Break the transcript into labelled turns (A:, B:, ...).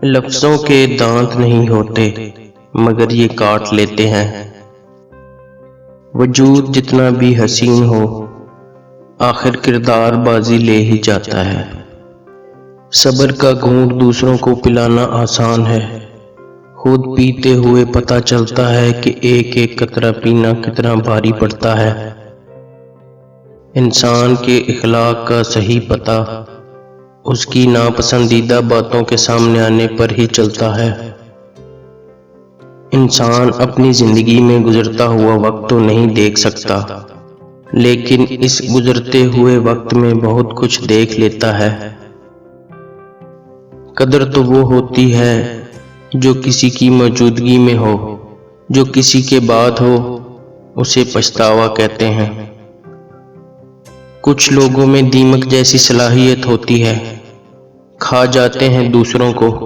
A: لفظوں کے دانت نہیں ہوتے مگر یہ کاٹ لیتے ہیں۔ وجود جتنا بھی حسین ہو آخر کردار بازی لے ہی جاتا ہے۔ صبر کا گھونٹ دوسروں کو پلانا آسان ہے، خود پیتے ہوئے پتہ چلتا ہے کہ ایک ایک قطرہ پینا کتنا بھاری پڑتا ہے۔ انسان کے اخلاق کا صحیح پتہ اس کی ناپسندیدہ باتوں کے سامنے آنے پر ہی چلتا ہے۔ انسان اپنی زندگی میں گزرتا ہوا وقت تو نہیں دیکھ سکتا، لیکن اس گزرتے ہوئے وقت میں بہت کچھ دیکھ لیتا ہے۔ قدر تو وہ ہوتی ہے جو کسی کی موجودگی میں ہو، جو کسی کے بعد ہو اسے پچھتاوا کہتے ہیں۔ کچھ لوگوں میں دیمک جیسی صلاحیت ہوتی ہے، کھا جاتے ہیں دوسروں کو